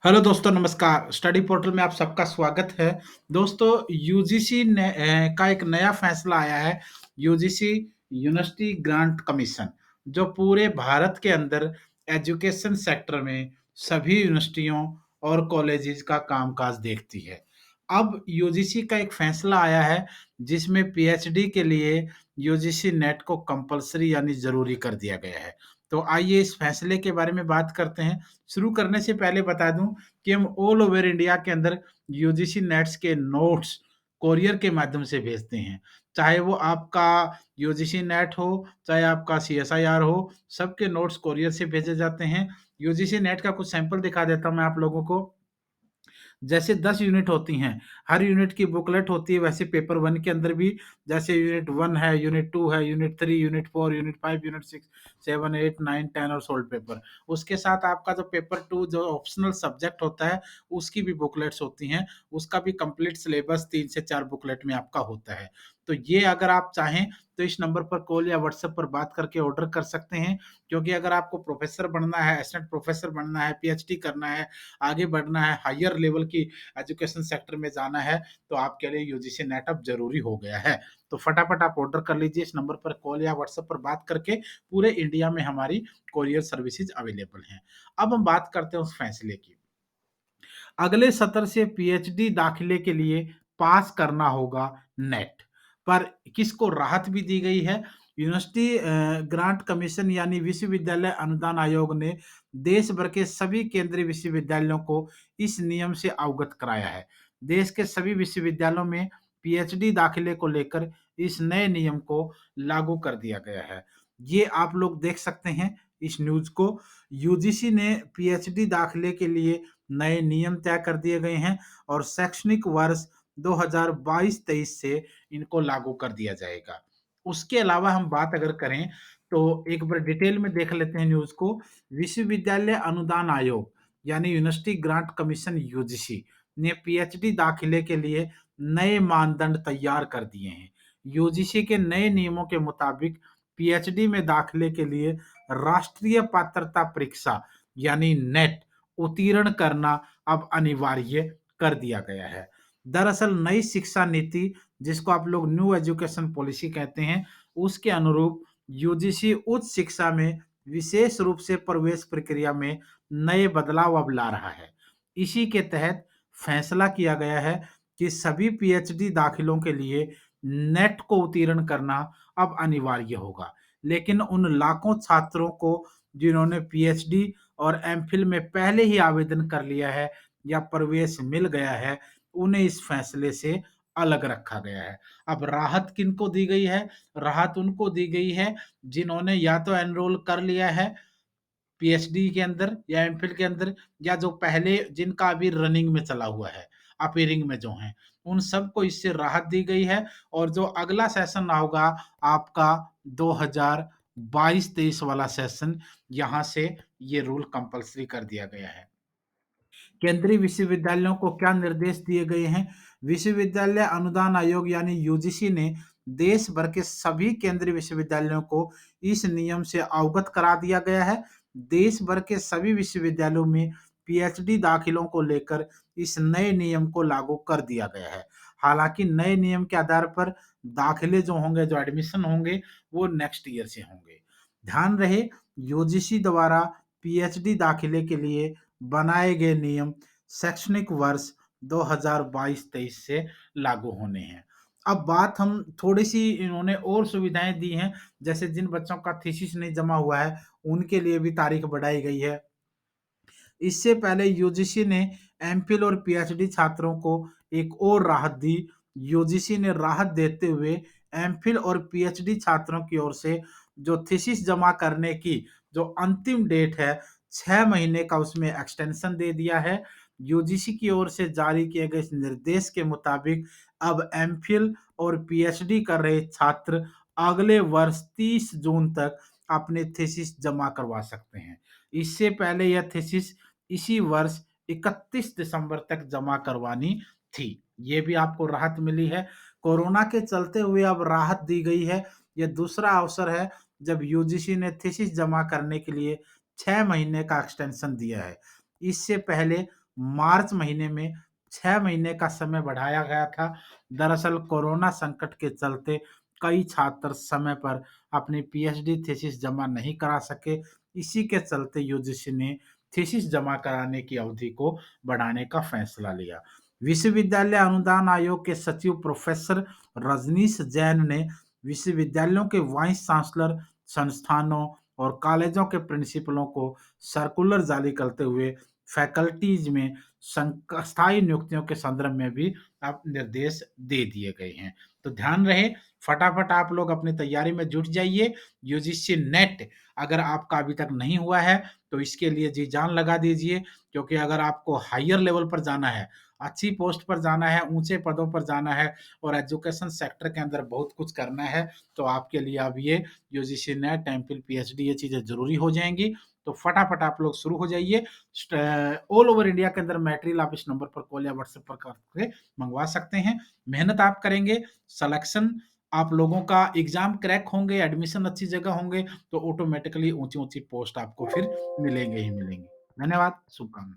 Hello दोस्तों नमस्कार। Study portal में आप सबका स्वागत है। दोस्तों यूजीसी ने का एक नया फैसला आया है। यूजीसी यूनिवर्सिटी ग्रांट कमीशन जो पूरे भारत के अंदर एजुकेशन सेक्टर में सभी यूनिवर्सिटियों और कॉलेजेस का कामकाज देखती है। अब यूजीसी का एक फैसला आया है जिसमें पीएचडी के लिए यूजीसी नेट को कंपल्सरी यानी ज़रूरी कर दिया गया है। तो आइए इस फैसले के बारे में बात करते हैं। शुरू करने से पहले बता दूं कि हम ऑल ओवर इंडिया के अंदर यूजीसी नेट्स के नोट्स कोरियर के माध्यम से भेजते हैं। चाहे वो आपका यूजीसी नेट हो, चाहे आपका सीएसआईआर हो, सबके नोट्स कोरियर से भेजे जाते हैं। यूजीसी नेट का कुछ सैंपल दिखा देता हूँ मैं आप लोगों को। जैसे 10 यूनिट होती हैं, हर यूनिट की बुकलेट होती है, वैसे पेपर 1 के अंदर भी जैसे यूनिट 1 है, यूनिट 2 है, यूनिट 3, यूनिट 4, यूनिट 5, यूनिट 6, 7, 8, 9, 10 और सोल्ड पेपर। उसके साथ आपका जो पेपर 2 जो ऑप्शनल सब्जेक्ट होता है, उसकी भी बुकलेट्स होती हैं, उसका भी कंप्लीट सिलेबस 3 से 4 बुकलेट में आपका होता है। तो ये अगर आप चाहें तो इस नंबर पर कॉल या व्हाट्सएप पर बात करके ऑर्डर कर सकते हैं, क्योंकि अगर आपको प्रोफेसर बनना है, असिस्टेंट प्रोफेसर बनना है, पीएचडी करना है, आगे बढ़ना है, हायर लेवल की एजुकेशन सेक्टर में जाना है, तो आपके लिए यूजीसी नेट अब जरूरी हो गया है। तो फटाफट आप ऑर्डर कर लीजिए इस नंबर पर कॉल या व्हाट्सएप पर बात करके। पूरे इंडिया में हमारी कोरियर सर्विसेज अवेलेबल हैं। अब हम बात करते हैं उस फैसले की। अगले सत्र से पीएचडी दाखिले के लिए पास करना होगा नेट। पर किसको राहत भी दी गई है। यूनिवर्सिटी ग्रांट कमीशन यानी विश्वविद्यालय अनुदान आयोग ने देश भर के सभी केंद्रीय विश्वविद्यालयों को इस नियम से अवगत कराया है। देश के सभी विश्वविद्यालयों में पीएचडी दाखिले को लेकर इस नए नियम को लागू कर दिया गया है। ये आप लोग देख सकते हैं इस न्यूज को। यूजीसी ने पीएचडी दाखिले के लिए नए नियम तय कर दिए गए हैं और शैक्षणिक वर्ष 2022-23 से इनको लागू कर दिया जाएगा। उसके अलावा हम बात अगर करें तो एक बार डिटेल में देख लेते हैं न्यूज़ को। विश्वविद्यालय अनुदान आयोग यानी यूनिवर्सिटी ग्रांट कमीशन यूजीसी ने पीएचडी दाखिले के लिए नए मानदंड तैयार कर दिए हैं। यूजीसी के नए नियमों के मुताबिक पीएचडी में दाखिले के लिए राष्ट्रीय पात्रता परीक्षा यानी नेट उत्तीर्ण करना अब अनिवार्य कर दिया गया है। दरअसल नई शिक्षा नीति जिसको आप लोग न्यू एजुकेशन पॉलिसी कहते हैं, उसके अनुरूप यूजीसी उच्च शिक्षा में विशेष रूप से प्रवेश प्रक्रिया में नए बदलाव अब ला रहा है। इसी के तहत फैसला किया गया है कि सभी पीएचडी दाखिलों के लिए नेट को उत्तीर्ण करना अब अनिवार्य होगा। लेकिन उन लाखों छात्रों को जिन्होंने पीएचडी और एमफिल में पहले ही आवेदन कर लिया है या प्रवेश मिल गया है, उन्हें इस फैसले से अलग रखा गया है। अब राहत किनको दी गई है? राहत उनको दी गई है जिन्होंने या तो एनरोल कर लिया है पीएचडी के अंदर या एमफिल के अंदर, या जो पहले जिनका अभी रनिंग में चला हुआ है, अपीयरिंग में जो हैं, उन सबको इससे राहत दी गई है। और जो अगला सेशन होगा आपका 2022-23 वाला सेशन, यहाँ से ये रूल कंपल्सरी कर दिया गया है। केंद्रीय विश्वविद्यालयों को क्या निर्देश दिए गए हैं? विश्वविद्यालय अनुदान आयोग यानी यूजीसी ने देश भर के सभी केंद्रीय विश्वविद्यालयों को इस नियम से अवगत करा दिया गया है। देश भर के सभी विश्वविद्यालयों में पीएचडी दाखिलों को लेकर इस नए नियम को लागू कर दिया गया है। हालांकि नए नियम के आधार पर दाखिले जो होंगे, जो एडमिशन होंगे, वो नेक्स्ट ईयर से होंगे। ध्यान रहे, यूजीसी द्वारा पीएचडी दाखिले के लिए बनाए गए नियम शैक्षणिक वर्ष 2022-23 से लागू होने हैं। अब बात हम थोड़ी-सी इन्होंने और सुविधाएँ दी हैं, जैसे जिन बच्चों का थीसिस नहीं जमा हुआ है, उनके लिए भी तारीख बढ़ाई गई है। इससे पहले यूजीसी ने एमफिल और पीएचडी छात्रों को एक और राहत दी। यूजीसी ने राहत देते हुए एमफिल और पीएचडी छात्रों की ओर से जो थीसिस जमा करने की जो अंतिम डेट है, 6 महीने का उसमें एक्सटेंशन दे दिया है। यूजीसी की ओर से जारी किए गए इस निर्देश के मुताबिक अब एमफिल और पीएचडी कर रहे छात्र अगले वर्ष 30 जून तक अपने थीसिस जमा करवा सकते हैं। इससे पहले यह थीसिस इसी वर्ष 31 दिसंबर तक जमा करवानी थी। ये भी आपको राहत मिली है। कोरोना के चलते हुए अब राहत दी गई है। ये दूसरा अवसर है जब यूजीसी ने थीसिस जमा करने के लिए 6 महीने का एक्सटेंशन दिया है। इससे पहले मार्च महीने में 6 महीने का समय बढ़ाया गया था। दरअसल कोरोना संकट के चलते कई छात्र समय पर अपनी पीएचडी थीसिस जमा नहीं करा सके। इसी के चलते यूजीसी ने थीसिस जमा कराने की अवधि को बढ़ाने का फैसला लिया। विश्वविद्यालय अनुदान आयोग के सचिव प्रोफेसर रजनीश जैन ने विश्वविद्यालयों के वाइस चांसलर, संस्थानों और कॉलेजों के प्रिंसिपलों को सर्कुलर जारी करते हुए फैकल्टीज में स्थायी नियुक्तियों के संदर्भ में भी अब निर्देश दे दिए गए हैं। तो ध्यान रहे, फटाफट आप लोग अपनी तैयारी में जुट जाइए। यूजीसी नेट अगर आपका अभी तक नहीं हुआ है तो इसके लिए जी जान लगा दीजिए, क्योंकि अगर आपको हायर लेवल पर जाना है, अच्छी पोस्ट पर जाना है, ऊंचे पदों पर जाना है और एजुकेशन सेक्टर के अंदर बहुत कुछ करना है, तो आपके लिए अब ये यूजीसी नेट, एमफिल, पीएचडी ये चीजें जरूरी हो जाएंगी। तो फटाफट आप लोग शुरू हो जाइए। ऑल ओवर इंडिया के अंदर मटेरियल आप इस नंबर पर कॉल या व्हाट्सएप पर करके मंगवा सकते हैं। मेहनत आप करेंगे, सिलेक्शन आप लोगों का एग्जाम क्रैक होंगे, एडमिशन अच्छी जगह होंगे, तो ऑटोमेटिकली ऊंची ऊंची पोस्ट आपको फिर मिलेंगे ही मिलेंगे। धन्यवाद, शुभकामनाएं।